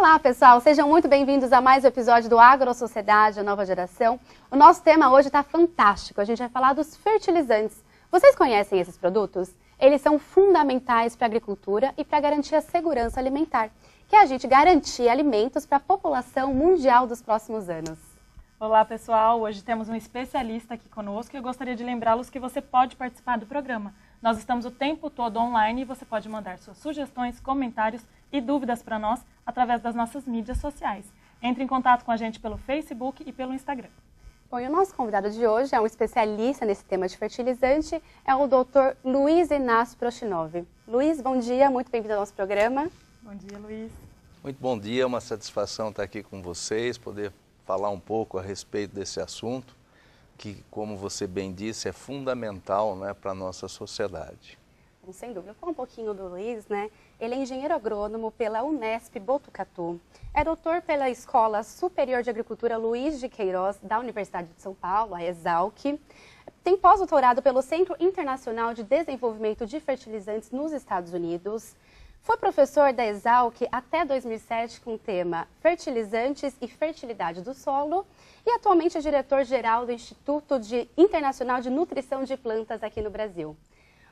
Olá, pessoal! Sejam muito bem-vindos a mais um episódio do AgroSociedade, a nova geração. O nosso tema hoje está fantástico. A gente vai falar dos fertilizantes. Vocês conhecem esses produtos? Eles são fundamentais para a agricultura e para garantir a segurança alimentar, que é a gente garantir alimentos para a população mundial dos próximos anos. Olá, pessoal! Hoje temos um especialista aqui conosco e eu gostaria de lembrá-los que você pode participar do programa. Nós estamos o tempo todo online e você pode mandar suas sugestões, comentários e dúvidas para nós através das nossas mídias sociais. Entre em contato com a gente pelo Facebook e pelo Instagram. Bom, e o nosso convidado de hoje é um especialista nesse tema de fertilizante, é o Dr. Luiz Inácio Prochinov. Luiz, bom dia, muito bem-vindo ao nosso programa. Bom dia, Luiz. Muito bom dia, é uma satisfação estar aqui com vocês, poder falar um pouco a respeito desse assunto, que, como você bem disse, é fundamental, né, para a nossa sociedade. Sem dúvida. Vou falar um pouquinho do Luiz, né? Ele é engenheiro agrônomo pela Unesp Botucatu, é doutor pela Escola Superior de Agricultura Luiz de Queiroz, da Universidade de São Paulo, a ESALC. Tem pós-doutorado pelo Centro Internacional de Desenvolvimento de Fertilizantes nos Estados Unidos. Foi professor da ESALC até 2007 com o tema Fertilizantes e Fertilidade do Solo e atualmente é diretor-geral do Instituto Internacional de Nutrição de Plantas aqui no Brasil.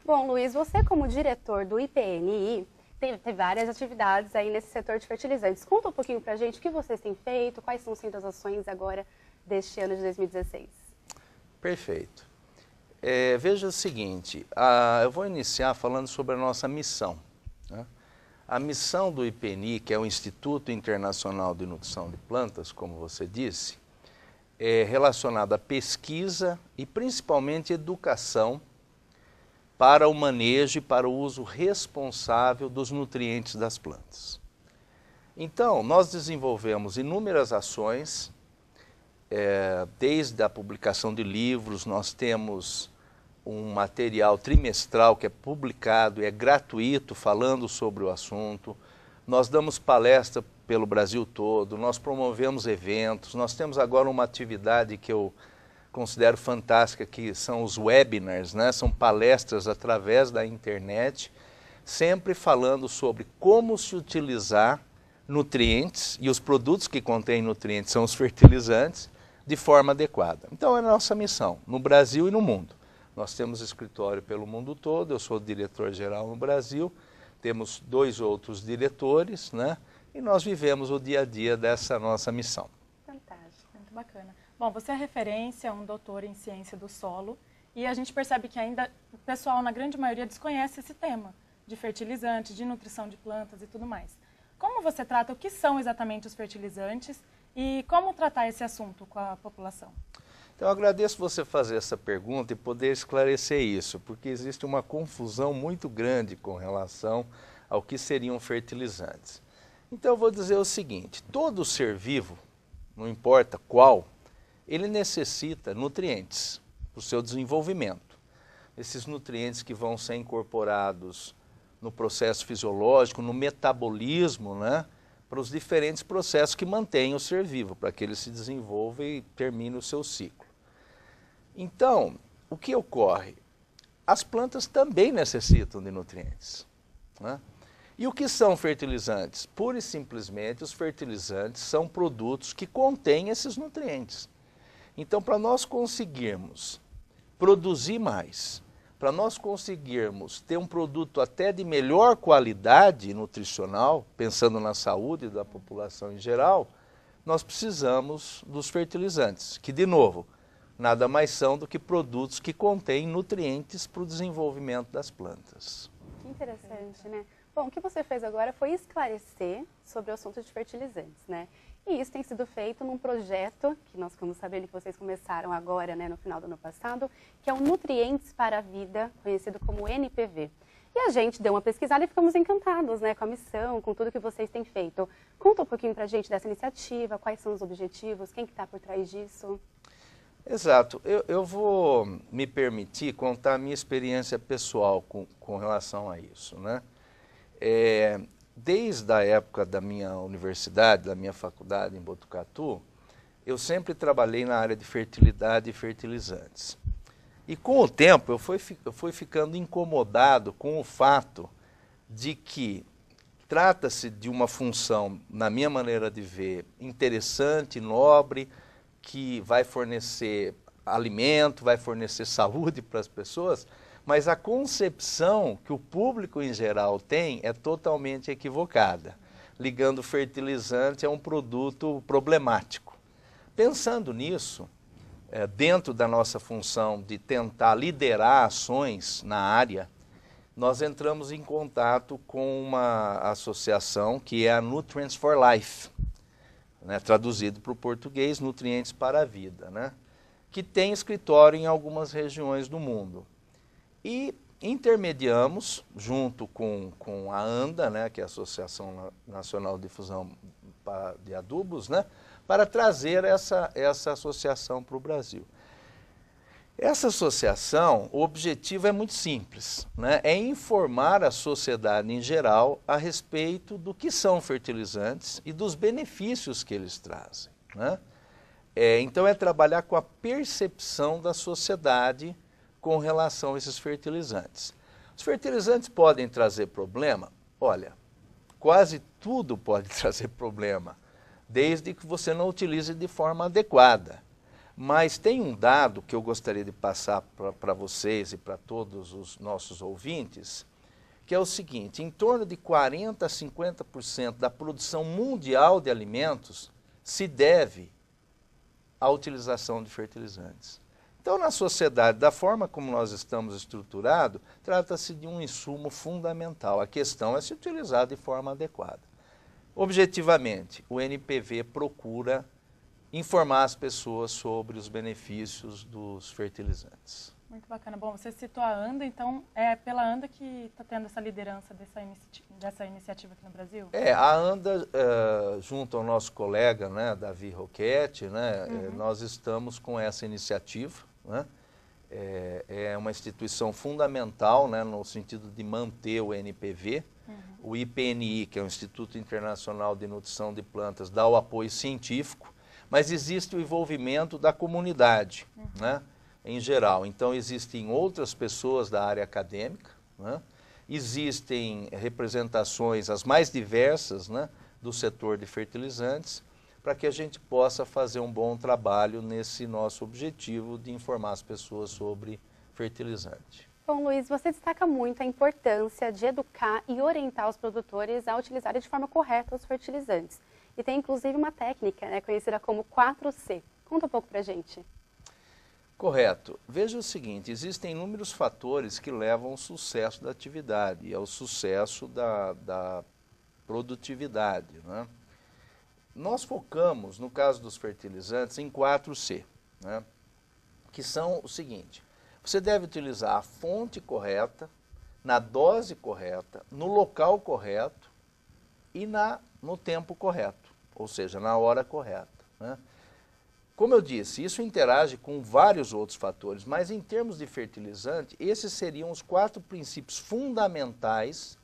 Bom, Luiz, você como diretor do IPNI tem várias atividades aí nesse setor de fertilizantes. Conta um pouquinho pra gente o que vocês têm feito, quais são sendo as ações agora deste ano de 2016. Perfeito. Veja o seguinte, eu vou iniciar falando sobre a nossa missão, né? A missão do IPNI, que é o Instituto Internacional de Nutrição de Plantas, como você disse, é relacionada à pesquisa e principalmente educação para o manejo e para o uso responsável dos nutrientes das plantas. Então, nós desenvolvemos inúmeras ações, desde a publicação de livros, nós temos um material trimestral que é publicado e é gratuito falando sobre o assunto, nós damos palestra pelo Brasil todo, nós promovemos eventos, nós temos agora uma atividade que eu considero fantástica, que são os webinars, né? São palestras através da internet, sempre falando sobre como se utilizar nutrientes, e os produtos que contêm nutrientes são os fertilizantes, de forma adequada. Então é a nossa missão, no Brasil e no mundo. Nós temos escritório pelo mundo todo, eu sou diretor-geral no Brasil, temos 2 outros diretores, né? E nós vivemos o dia a dia dessa nossa missão. Fantástico, muito bacana. Bom, você é referência, um doutor em ciência do solo, e a gente percebe que ainda o pessoal, na grande maioria, desconhece esse tema de fertilizantes, de nutrição de plantas e tudo mais. Como você trata, o que são exatamente os fertilizantes e como tratar esse assunto com a população? Então, eu agradeço você fazer essa pergunta e poder esclarecer isso, porque existe uma confusão muito grande com relação ao que seriam fertilizantes. Então, eu vou dizer o seguinte, todo ser vivo, não importa qual, ele necessita nutrientes para o seu desenvolvimento. Esses nutrientes que vão ser incorporados no processo fisiológico, no metabolismo, né, para os diferentes processos que mantêm o ser vivo, para que ele se desenvolva e termine o seu ciclo. Então, o que ocorre? As plantas também necessitam de nutrientes, né? E o que são fertilizantes? Pura e simplesmente, os fertilizantes são produtos que contêm esses nutrientes. Então, para nós conseguirmos produzir mais, para nós conseguirmos ter um produto até de melhor qualidade nutricional, pensando na saúde da população em geral, nós precisamos dos fertilizantes, que, de novo, nada mais são do que produtos que contêm nutrientes para o desenvolvimento das plantas. Que interessante, né? Bom, o que você fez agora foi esclarecer sobre o assunto de fertilizantes, né? E isso tem sido feito num projeto, que nós ficamos sabendo que vocês começaram agora, né, no final do ano passado, que é o Nutrientes para a Vida, conhecido como NPV. E a gente deu uma pesquisada e ficamos encantados, né, com a missão, com tudo que vocês têm feito. Conta um pouquinho pra gente dessa iniciativa, quais são os objetivos, quem que está por trás disso? Exato. Eu vou me permitir contar a minha experiência pessoal com relação a isso, né? Desde a época da minha universidade, da minha faculdade em Botucatu, eu sempre trabalhei na área de fertilidade e fertilizantes. E com o tempo eu fui ficando incomodado com o fato de que trata-se de uma função, na minha maneira de ver, interessante, nobre, que vai fornecer alimento, vai fornecer saúde para as pessoas, mas a concepção que o público em geral tem é totalmente equivocada, ligando fertilizante a um produto problemático. Pensando nisso, dentro da nossa função de tentar liderar ações na área, nós entramos em contato com uma associação que é a Nutrients for Life, né, traduzido para o português, Nutrientes para a Vida, né, que tem escritório em algumas regiões do mundo. E intermediamos, junto com a ANDA, né, que é a Associação Nacional de Difusão de Adubos, né, para trazer essa associação para o Brasil. Essa associação, o objetivo é muito simples, né, é informar a sociedade em geral a respeito do que são fertilizantes e dos benefícios que eles trazem, né? Então é trabalhar com a percepção da sociedade com relação a esses fertilizantes. Os fertilizantes podem trazer problema? Olha, quase tudo pode trazer problema, desde que você não utilize de forma adequada. Mas tem um dado que eu gostaria de passar para vocês e para todos os nossos ouvintes, que é o seguinte: em torno de 40% a 50% da produção mundial de alimentos se deve à utilização de fertilizantes. Então, na sociedade, da forma como nós estamos estruturados, trata-se de um insumo fundamental. A questão é se utilizar de forma adequada. Objetivamente, o NPV procura informar as pessoas sobre os benefícios dos fertilizantes. Muito bacana. Bom, você citou a ANDA, então é pela ANDA que está tendo essa liderança dessa iniciativa aqui no Brasil? A ANDA, junto ao nosso colega, né, Davi Roquette, né, nós estamos com essa iniciativa, né? É uma instituição fundamental, né, no sentido de manter o NPV. O IPNI, que é o Instituto Internacional de Nutrição de Plantas, dá o apoio científico, mas existe o envolvimento da comunidade, né, em geral. Então, existem outras pessoas da área acadêmica, né, existem representações as mais diversas, né, do setor de fertilizantes, para que a gente possa fazer um bom trabalho nesse nosso objetivo de informar as pessoas sobre fertilizante. Bom, Luiz, você destaca muito a importância de educar e orientar os produtores a utilizarem de forma correta os fertilizantes. E tem inclusive uma técnica, né, conhecida como 4C. Conta um pouco pra gente. Correto. Veja o seguinte, existem inúmeros fatores que levam ao sucesso da atividade e ao sucesso da produtividade, né? Nós focamos, no caso dos fertilizantes, em 4C, né, que são o seguinte: você deve utilizar a fonte correta, na dose correta, no local correto e no tempo correto, ou seja, na hora correta, né? Como eu disse, isso interage com vários outros fatores, mas em termos de fertilizante, esses seriam os 4 princípios fundamentais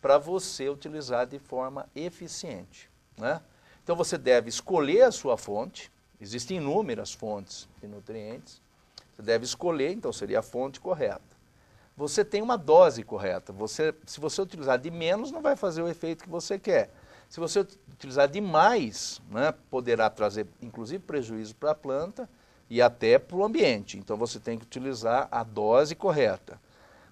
para você utilizar de forma eficiente, né? Então você deve escolher a sua fonte, existem inúmeras fontes de nutrientes, você deve escolher, então seria a fonte correta. Você tem uma dose correta, se você utilizar de menos não vai fazer o efeito que você quer. Se você utilizar demais, né, poderá trazer inclusive prejuízo para a planta e até para o ambiente. Então você tem que utilizar a dose correta.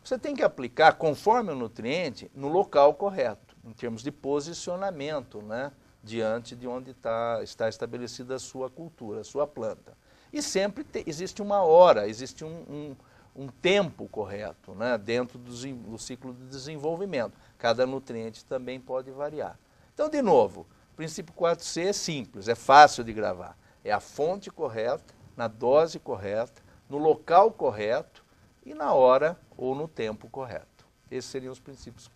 Você tem que aplicar conforme o nutriente no local correto, em termos de posicionamento, né, diante de onde está estabelecida a sua cultura, a sua planta. E sempre existe uma hora, existe um tempo correto, né, dentro do ciclo de desenvolvimento. Cada nutriente também pode variar. Então, de novo, o princípio 4C é simples, é fácil de gravar. É a fonte correta, na dose correta, no local correto e na hora ou no tempo correto. Esses seriam os princípios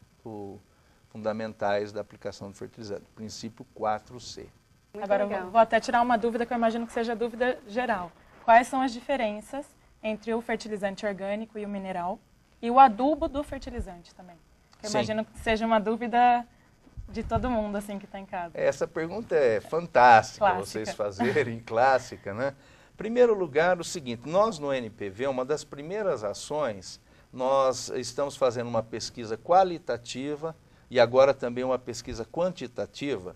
fundamentais da aplicação de fertilizante. Princípio 4C. Agora eu vou até tirar uma dúvida que eu imagino que seja dúvida geral. Quais são as diferenças entre o fertilizante orgânico e o mineral e o adubo do fertilizante também? Eu imagino que seja uma dúvida de todo mundo assim que está em casa. Essa pergunta é fantástica, clássica. Vocês fazerem, clássica, né? Em primeiro lugar, o seguinte, nós no NPV, uma das primeiras ações, nós estamos fazendo uma pesquisa qualitativa e agora também uma pesquisa quantitativa,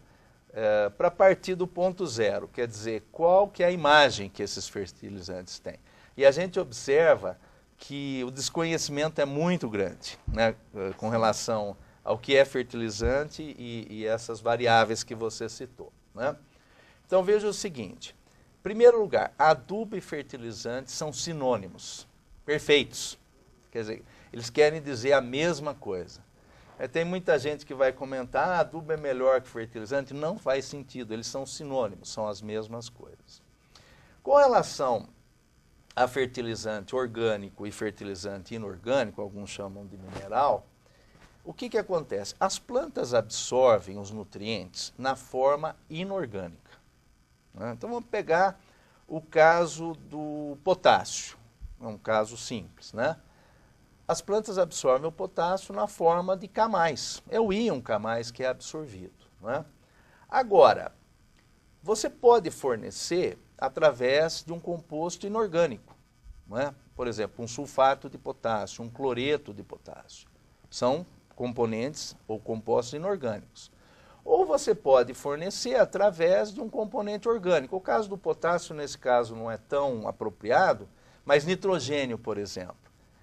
para partir do ponto zero, quer dizer, qual que é a imagem que esses fertilizantes têm. E a gente observa que o desconhecimento é muito grande, né, com relação ao que é fertilizante e essas variáveis que você citou, né? Então veja o seguinte, em primeiro lugar, adubo e fertilizante são sinônimos, perfeitos, quer dizer, eles querem dizer a mesma coisa. Tem muita gente que vai comentar, adubo é melhor que fertilizante, não faz sentido, eles são sinônimos, são as mesmas coisas. Com relação a fertilizante orgânico e fertilizante inorgânico, alguns chamam de mineral, o que acontece? As plantas absorvem os nutrientes na forma inorgânica, né? Então vamos pegar o caso do potássio, é um caso simples, né? As plantas absorvem o potássio na forma de K+, é o íon K+, que é absorvido, né? Agora, você pode fornecer através de um composto inorgânico, né? Por exemplo, um sulfato de potássio, um cloreto de potássio. São componentes ou compostos inorgânicos. Ou você pode fornecer através de um componente orgânico. O caso do potássio, nesse caso, não é tão apropriado, mas nitrogênio, por exemplo,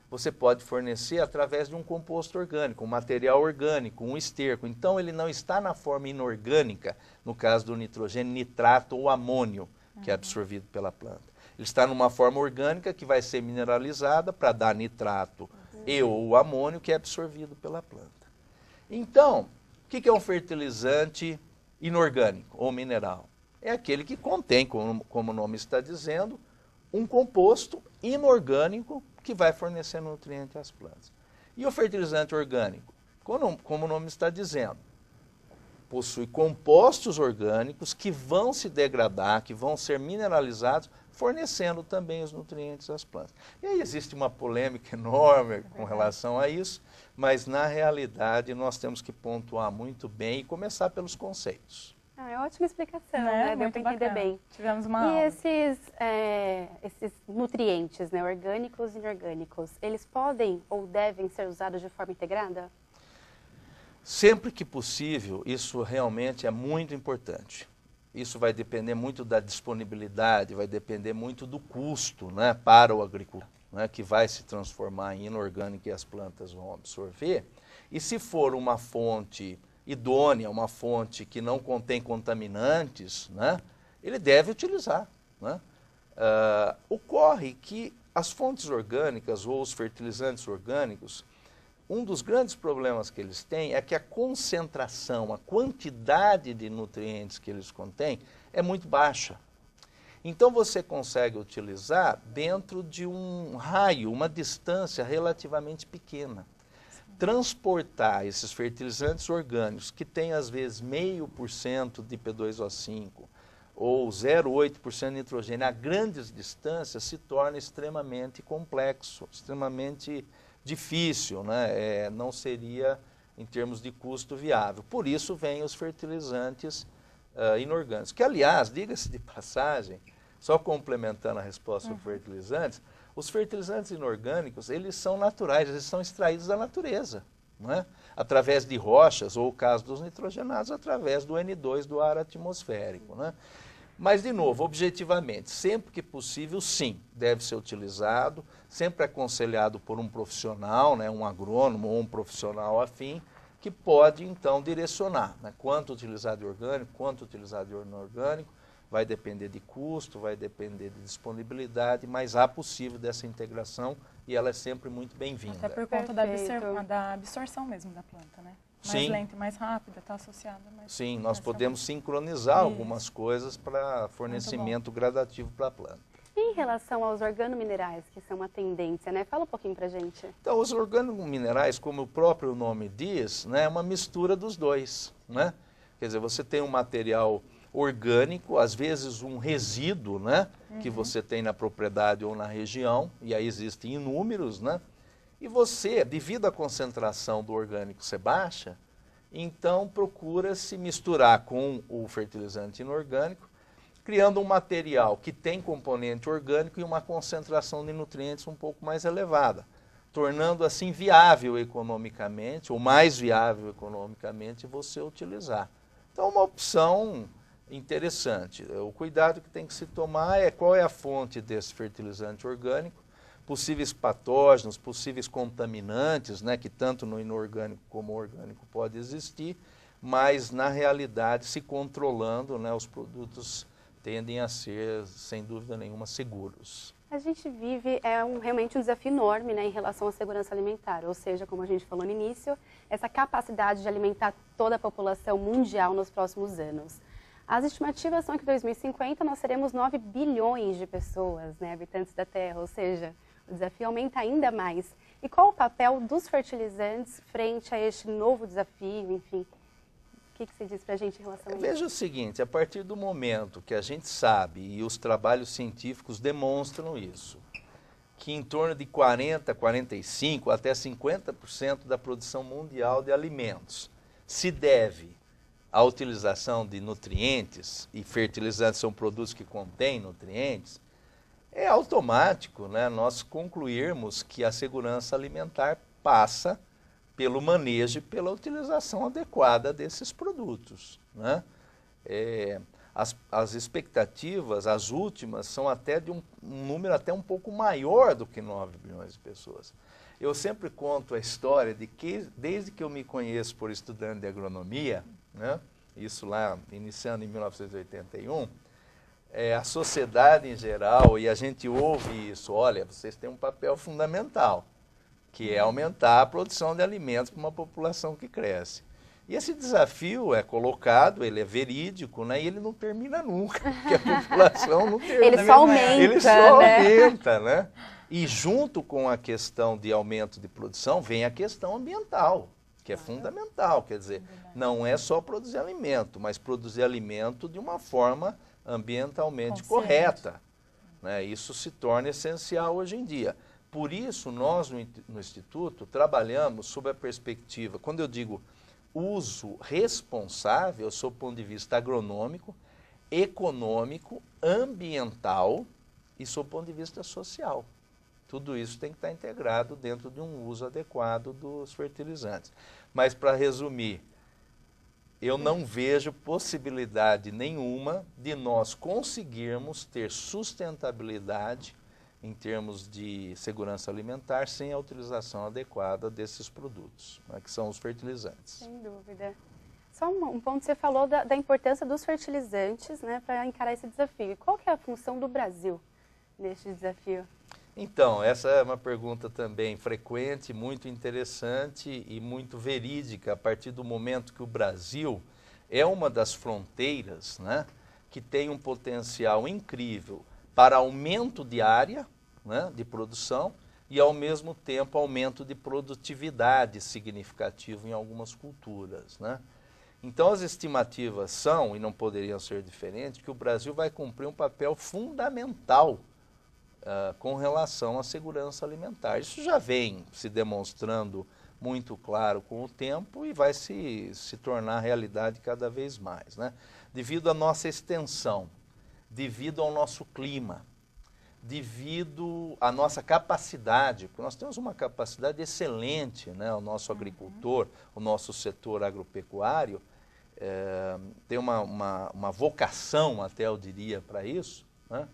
você pode fornecer através de um composto orgânico, um material orgânico, um esterco. Então, ele não está na forma inorgânica, no caso do nitrogênio, nitrato ou amônio, que é absorvido pela planta. Ele está numa forma orgânica que vai ser mineralizada para dar nitrato e ou amônio, que é absorvido pela planta. Então, o que é um fertilizante inorgânico ou mineral? É aquele que contém, como o nome está dizendo, um composto inorgânico que vai fornecer nutriente às plantas. E o fertilizante orgânico, como o nome está dizendo, possui compostos orgânicos que vão se degradar, que vão ser mineralizados, fornecendo também os nutrientes às plantas. E aí existe uma polêmica enorme com relação a isso, mas na realidade nós temos que pontuar muito bem e começar pelos conceitos. É ótima explicação, né? Deu para entender bem. Tivemos uma E aula. esses nutrientes, né, orgânicos e inorgânicos, eles podem ou devem ser usados de forma integrada? Sempre que possível, isso realmente é muito importante. Isso vai depender muito da disponibilidade, vai depender muito do custo, né, para o agricultor, né, que vai se transformar em inorgânico e as plantas vão absorver. E se for uma fonte idônea, uma fonte que não contém contaminantes, né, ele deve utilizar, né? Ocorre que as fontes orgânicas ou os fertilizantes orgânicos, um dos grandes problemas que eles têm é que a concentração, a quantidade de nutrientes que eles contêm é muito baixa. Então você consegue utilizar dentro de um raio, uma distância relativamente pequena. Transportar esses fertilizantes orgânicos, que têm às vezes 0,5% de P2O5 ou 0,8% de nitrogênio a grandes distâncias se torna extremamente complexo, extremamente difícil, né? Não seria, em termos de custo, viável. Por isso vêm os fertilizantes inorgânicos, que aliás, diga-se de passagem, só complementando a resposta sobre fertilizantes, os fertilizantes inorgânicos, eles são naturais, eles são extraídos da natureza, não é? Através de rochas, ou o caso dos nitrogenados, através do N2 do ar atmosférico, né? Mas, de novo, objetivamente, sempre que possível, sim, deve ser utilizado, sempre aconselhado por um profissional, né, um agrônomo ou um profissional afim, que pode, então, direcionar, né, quanto utilizar de orgânico, quanto utilizar de inorgânico. Vai depender de custo, vai depender de disponibilidade, mas há possível dessa integração e ela é sempre muito bem-vinda. Até por conta da absorção mesmo da planta, né? Mais lenta e mais rápida, está associada. Sim, nós podemos sincronizar algumas coisas para fornecimento gradativo para a planta. E em relação aos organominerais, que são uma tendência, né? Fala um pouquinho para a gente. Então, os organominerais, como o próprio nome diz, né, é uma mistura dos dois, né? Quer dizer, você tem um material orgânico, às vezes um resíduo, né, que você tem na propriedade ou na região, e aí existem inúmeros, né? E você, devido à concentração do orgânico ser baixa, então procura-se misturar com o fertilizante inorgânico, criando um material que tem componente orgânico e uma concentração de nutrientes um pouco mais elevada. tornando assim viável economicamente, ou mais viável economicamente, você utilizar. Então, uma opção interessante. O cuidado que tem que se tomar é qual é a fonte desse fertilizante orgânico, possíveis patógenos, possíveis contaminantes, né, que tanto no inorgânico como orgânico pode existir, mas na realidade, se controlando, né, os produtos tendem a ser, sem dúvida nenhuma, seguros. A gente vive realmente um desafio enorme, né, em relação à segurança alimentar, ou seja, como a gente falou no início, essa capacidade de alimentar toda a população mundial nos próximos anos. As estimativas são que em 2050 nós seremos 9 bilhões de pessoas, né, habitantes da Terra, ou seja, o desafio aumenta ainda mais. E qual o papel dos fertilizantes frente a este novo desafio, enfim? O que você diz para a gente em relação a isso? Veja o seguinte, a partir do momento que a gente sabe, e os trabalhos científicos demonstram isso, que em torno de 40%, 45% até 50% da produção mundial de alimentos se deve à utilização de nutrientes, e fertilizantes são produtos que contêm nutrientes, é automático, né, nós concluirmos que a segurança alimentar passa pelo manejo e pela utilização adequada desses produtos, né? As expectativas, as últimas, são até de um número até um pouco maior do que 9 bilhões de pessoas. Eu sempre conto a história de que, desde que eu me conheço por estudante de agronomia, né, isso lá iniciando em 1981, a sociedade em geral, e a gente ouve isso, olha, vocês têm um papel fundamental, que é aumentar a produção de alimentos para uma população que cresce. E esse desafio é colocado, ele é verídico, né, e ele não termina nunca, porque a população não termina. Ele só aumenta, ele só aumenta, né? E junto com a questão de aumento de produção, vem a questão ambiental, que é fundamental. Quer dizer, não é só produzir alimento, mas produzir alimento de uma forma ambientalmente correta, né? Isso se torna essencial hoje em dia. Por isso, nós no Instituto trabalhamos sob a perspectiva, quando eu digo uso responsável, sob o ponto de vista agronômico, econômico, ambiental e sob o ponto de vista social. Tudo isso tem que estar integrado dentro de um uso adequado dos fertilizantes. Mas, para resumir, eu não vejo possibilidade nenhuma de nós conseguirmos ter sustentabilidade em termos de segurança alimentar sem a utilização adequada desses produtos, né, que são os fertilizantes. Sem dúvida. Só um ponto, você falou da importância dos fertilizantes, né, para encarar esse desafio. E qual que é a função do Brasil neste desafio? Então, essa é uma pergunta também frequente, muito interessante e muito verídica, a partir do momento que o Brasil é uma das fronteiras, né, que tem um potencial incrível para aumento de área, né, de produção e, ao mesmo tempo, aumento de produtividade significativo em algumas culturas, né? Então, as estimativas são, e não poderiam ser diferentes, que o Brasil vai cumprir um papel fundamental com relação à segurança alimentar. Isso já vem se demonstrando muito claro com o tempo e vai se tornar realidade cada vez mais, né? Devido à nossa extensão, devido ao nosso clima, devido à nossa capacidade, porque nós temos uma capacidade excelente, né? O nosso agricultor, o nosso setor agropecuário tem uma vocação, até eu diria, para isso, né?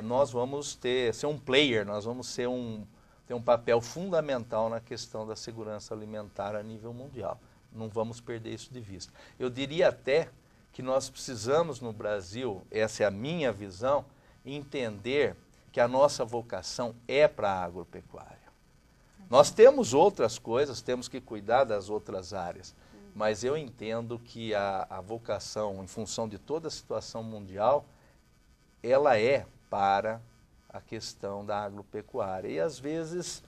Nós vamos ser um player, nós vamos ter um papel fundamental na questão da segurança alimentar a nível mundial. Não vamos perder isso de vista. Eu diria até que nós precisamos no Brasil, essa é a minha visão, entender que a nossa vocação é para a agropecuária. Nós temos outras coisas, temos que cuidar das outras áreas, mas eu entendo que a vocação, em função de toda a situação mundial, ela é para a questão da agropecuária. E, às vezes,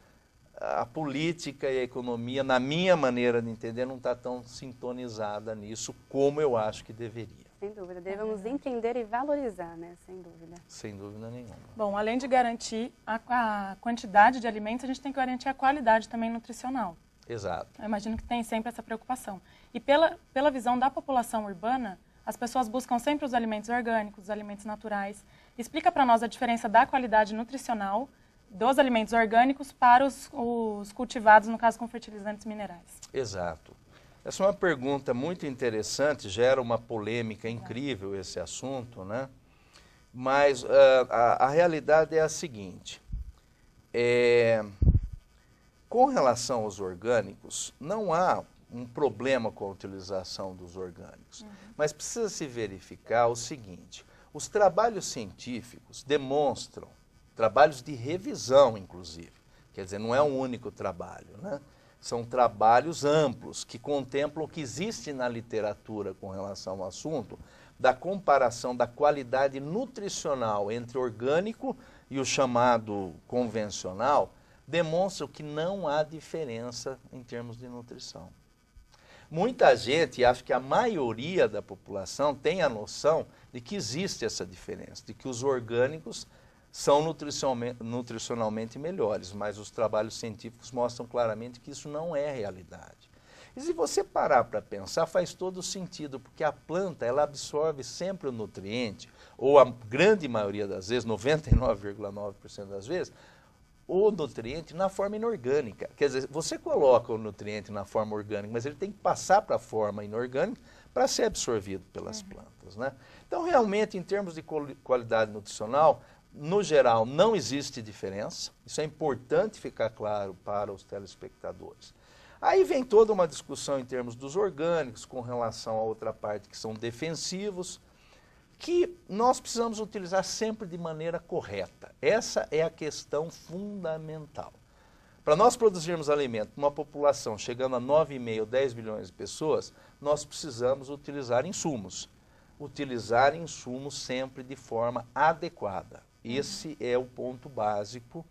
a política e a economia, na minha maneira de entender, não está tão sintonizada nisso como eu acho que deveria. Sem dúvida, devemos entender e valorizar, né? Sem dúvida. Sem dúvida nenhuma. Bom, além de garantir a quantidade de alimentos, a gente tem que garantir a qualidade também nutricional. Exato. Eu imagino que tem sempre essa preocupação. E pela visão da população urbana, as pessoas buscam sempre os alimentos orgânicos, os alimentos naturais. Explica para nós a diferença da qualidade nutricional dos alimentos orgânicos para os cultivados, no caso, com fertilizantes minerais? Exato. Essa é uma pergunta muito interessante, gera uma polêmica incrível esse assunto, né? Mas a realidade é a seguinte, com relação aos orgânicos, não há um problema com a utilização dos orgânicos, mas precisa se verificar o seguinte, os trabalhos científicos demonstram, trabalhos de revisão inclusive, quer dizer, não é um único trabalho, né? São trabalhos amplos que contemplam o que existe na literatura com relação ao assunto, da comparação da qualidade nutricional entre orgânico e o chamado convencional, demonstram que não há diferença em termos de nutrição. Muita gente, e acho que a maioria da população, tem a noção de que existe essa diferença, de que os orgânicos são nutricionalmente melhores, mas os trabalhos científicos mostram claramente que isso não é realidade. E se você parar para pensar, faz todo sentido, porque a planta ela absorve sempre o nutriente, ou a grande maioria das vezes, 99,9% das vezes, o nutriente na forma inorgânica. Quer dizer, você coloca o nutriente na forma orgânica, mas ele tem que passar para a forma inorgânica para ser absorvido pelas plantas, né? Então, realmente, em termos de qualidade nutricional, no geral, não existe diferença. Isso é importante ficar claro para os telespectadores. Aí vem toda uma discussão em termos dos orgânicos, com relação a outra parte que são defensivos, que nós precisamos utilizar sempre de maneira correta. Essa é a questão fundamental. Para nós produzirmos alimento para uma população chegando a 9,5, 10 milhões de pessoas, nós precisamos utilizar insumos. Utilizar insumos sempre de forma adequada. Esse é o ponto básico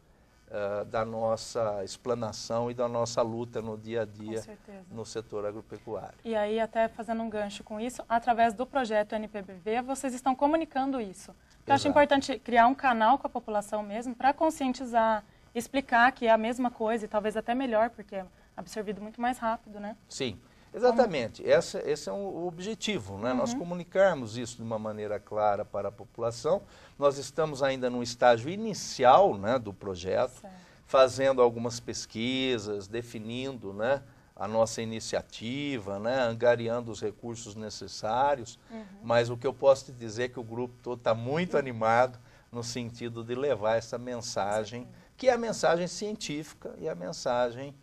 da nossa explanação e da nossa luta no dia a dia no setor agropecuário. E aí, até fazendo um gancho com isso, através do projeto NPBV, vocês estão comunicando isso. Eu acho importante criar um canal com a população mesmo para conscientizar, explicar que é a mesma coisa e talvez até melhor, porque é absorvido muito mais rápido, né? Sim. Exatamente, esse é o objetivo, né? Nós comunicarmos isso de uma maneira clara para a população. Nós estamos ainda no estágio inicial, né, do projeto, fazendo algumas pesquisas, definindo, né, a nossa iniciativa, né, angariando os recursos necessários, mas o que eu posso te dizer é que o grupo todo está muito animado no sentido de levar essa mensagem, que é a mensagem científica e a mensagem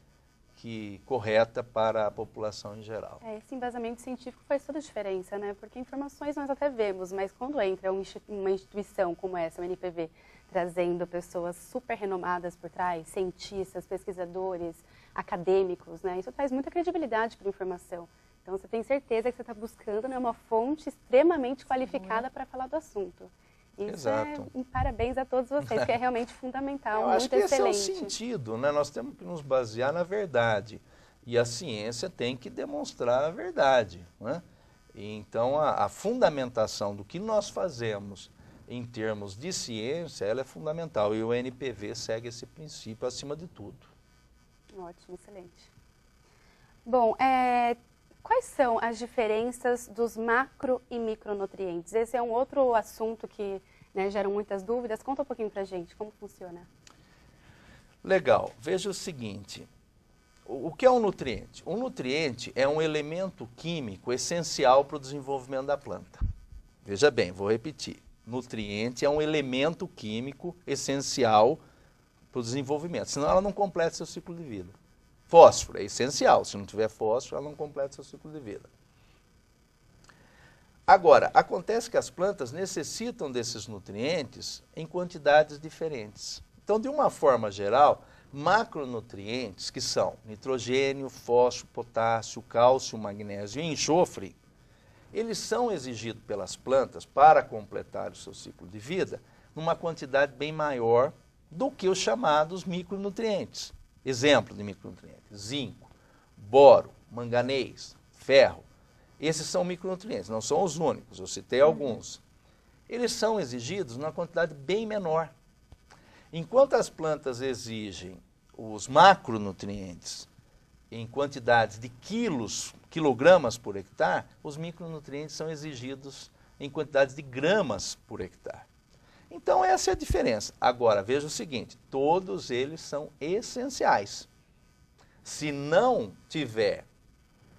correta para a população em geral. Esse embasamento científico faz toda a diferença, né? Porque informações nós até vemos, mas quando entra uma instituição como essa, o NPV, trazendo pessoas super renomadas por trás, cientistas, pesquisadores, acadêmicos, né? Isso traz muita credibilidade para a informação. Então você tem certeza que você está buscando, né, uma fonte extremamente qualificada para falar do assunto. Isso parabéns a todos vocês, que é realmente fundamental, muito excelente. Esse é o sentido, né? Nós temos que nos basear na verdade. E a ciência tem que demonstrar a verdade, né? E então, a fundamentação do que nós fazemos em termos de ciência, ela é fundamental. E o NPV segue esse princípio acima de tudo. Ótimo, excelente. Bom, quais são as diferenças dos macro e micronutrientes? Esse é um outro assunto que, né, gera muitas dúvidas. Conta um pouquinho pra gente, como funciona. Legal. Veja o seguinte, o que é um nutriente? Um nutriente é um elemento químico essencial para o desenvolvimento da planta. Veja bem, vou repetir. Nutriente é um elemento químico essencial para o desenvolvimento, senão ela não completa seu ciclo de vida. Fósforo é essencial, se não tiver fósforo, ela não completa seu ciclo de vida. Agora, acontece que as plantas necessitam desses nutrientes em quantidades diferentes. Então, de uma forma geral, macronutrientes, que são nitrogênio, fósforo, potássio, cálcio, magnésio e enxofre, eles são exigidos pelas plantas para completar o seu ciclo de vida numa quantidade bem maior do que os chamados micronutrientes. Exemplo de micronutrientes: zinco, boro, manganês, ferro. Esses são micronutrientes, não são os únicos, eu citei alguns. Eles são exigidos numa quantidade bem menor. Enquanto as plantas exigem os macronutrientes em quantidades de quilogramas por hectare, os micronutrientes são exigidos em quantidades de gramas por hectare. Então essa é a diferença. Agora, veja o seguinte, todos eles são essenciais. Se não tiver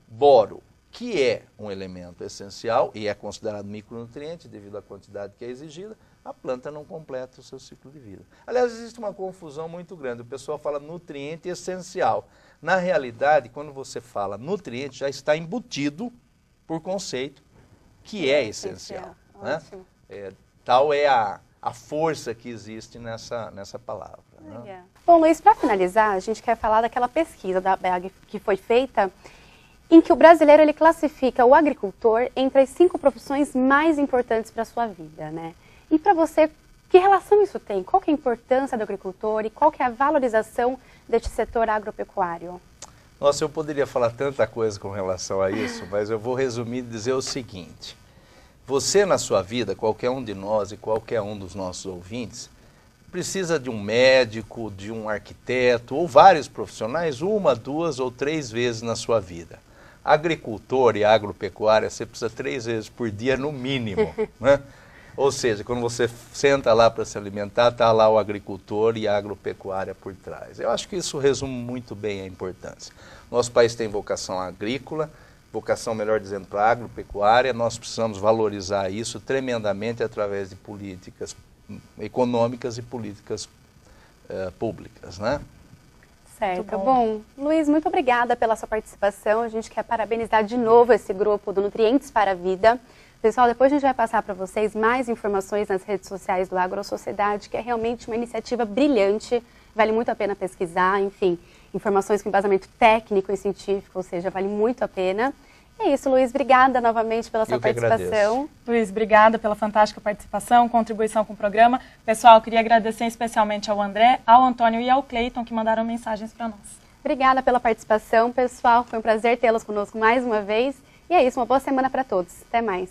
boro, que é um elemento essencial e é considerado micronutriente devido à quantidade que é exigida, a planta não completa o seu ciclo de vida. Aliás, existe uma confusão muito grande. O pessoal fala nutriente essencial. Na realidade, quando você fala nutriente, já está embutido, por conceito, que é essencial. Né? Tal é a força que existe nessa palavra. Né? Bom, Luiz, para finalizar, a gente quer falar daquela pesquisa da BEAG que foi feita, em que o brasileiro ele classifica o agricultor entre as 5 profissões mais importantes para a sua vida, né? E para você, que relação isso tem? Qual que é a importância do agricultor e qual que é a valorização deste setor agropecuário? Nossa, eu poderia falar tanta coisa com relação a isso, mas eu vou resumir e dizer o seguinte. Você na sua vida, qualquer um de nós e qualquer um dos nossos ouvintes, precisa de um médico, de um arquiteto ou vários profissionais, 1, 2 ou 3 vezes na sua vida. Agricultor e agropecuária, você precisa 3 vezes por dia no mínimo, né? Ou seja, quando você senta lá para se alimentar, está lá o agricultor e a agropecuária por trás. Eu acho que isso resume muito bem a importância. Nosso país tem vocação agrícola, vocação, melhor dizendo, para a agropecuária. Nós precisamos valorizar isso tremendamente através de políticas econômicas e políticas públicas, né? Certo. Bom, Luiz, muito obrigada pela sua participação. A gente quer parabenizar de novo esse grupo do Nutrientes para a Vida. Pessoal, depois a gente vai passar para vocês mais informações nas redes sociais do AgroSociedade, que é realmente uma iniciativa brilhante, vale muito a pena pesquisar, enfim, informações com embasamento técnico e científico, ou seja, vale muito a pena. É isso, Luiz, obrigada novamente pela sua participação. Luiz, obrigada pela fantástica participação, contribuição com o programa. Pessoal, queria agradecer especialmente ao André, ao Antônio e ao Cleiton, que mandaram mensagens para nós. Obrigada pela participação, pessoal, foi um prazer tê-los conosco mais uma vez. E é isso, uma boa semana para todos. Até mais.